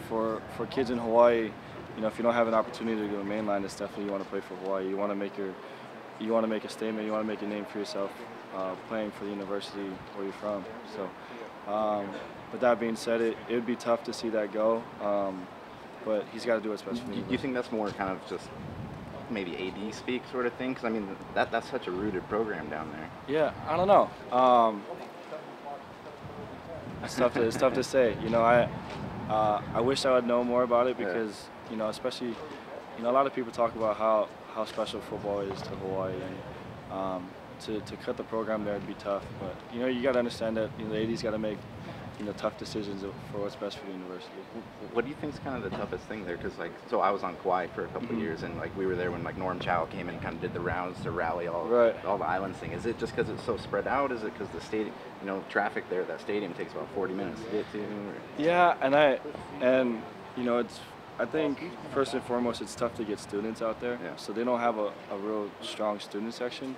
for kids in Hawaii, if you don't have an opportunity to go to mainline, it's definitely you want to play for Hawaii. You want to make a statement. You want to make a name for yourself playing for the university where you're from. So, with that being said, it would be tough to see that go, but he's got to do what's best for me. Do you think that's more kind of just maybe AD speak sort of thing? Because I mean, that's such a rooted program down there. Yeah, I don't know. It's tough to say. I wish I would know more about it because especially a lot of people talk about how special football is to Hawaii, and to cut the program there would be tough. But you got to understand that the AD's got to make tough decisions for what's best for the university. What do you think is kind of the toughest thing there? Because so I was on Kauai for a couple of years, and we were there when Norm Chow came in and kind of did the rounds to rally all the islands thing. Is it just because it's so spread out? Is it because the stadium, traffic there at that stadium takes about 40 minutes to get to? Or? Yeah, I think first and foremost it's tough to get students out there. Yeah. So they don't have a real strong student section.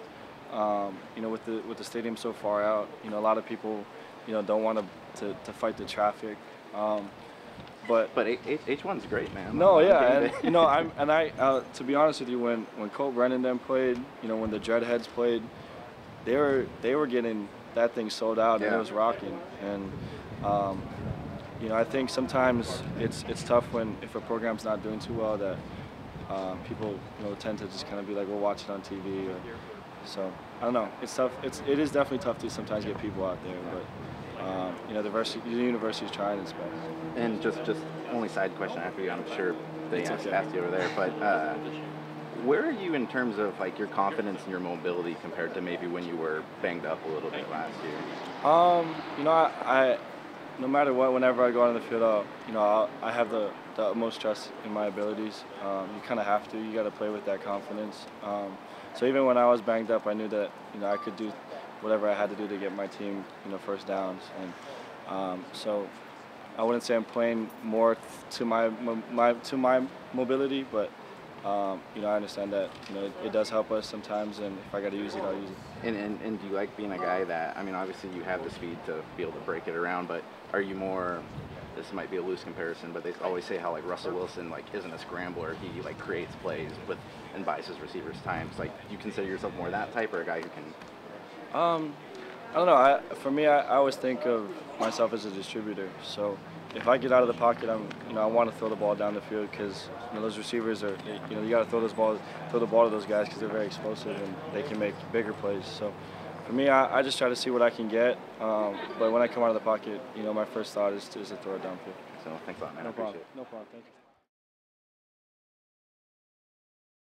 With the stadium so far out, a lot of people don't want to fight the traffic. But H1's great, man. No, yeah, and to be honest with you, when Cole Brennan them played, when the Dreadheads played, they were getting that thing sold out, and it was rocking. And I think sometimes it's tough if a program's not doing too well that people tend to just kind of be like, we'll watch it on TV. So I don't know. It's tough. It is definitely tough to sometimes get people out there, but. The university is trying its best. And just only side question after you, I'm sure they asked you over there, but where are you in terms of your confidence and your mobility compared to maybe when you were banged up a little bit last year? I no matter what, whenever I go on the field, I have the utmost trust in my abilities. You kind of have to. You got to play with that confidence. So even when I was banged up, I knew that I could do whatever I had to do to get my team, first downs. And so I wouldn't say I'm playing more to my mobility, but I understand that it does help us sometimes, and if I got to use it, I'll use it. And do you like being a guy that, obviously you have the speed to be able to break it around, but are you more? This might be a loose comparison, but they always say how Russell Wilson isn't a scrambler. He creates plays and buys his receivers times. Do you consider yourself more that type, or a guy who can? I don't know. For me, I always think of myself as a distributor. So if I get out of the pocket, I want to throw the ball down the field because those receivers are, you got to throw the ball to those guys because they're very explosive and they can make bigger plays. So for me, I just try to see what I can get. But when I come out of the pocket, my first thought is to throw it downfield. So thanks a lot, man. No I appreciate problem. it. No problem. Thank you.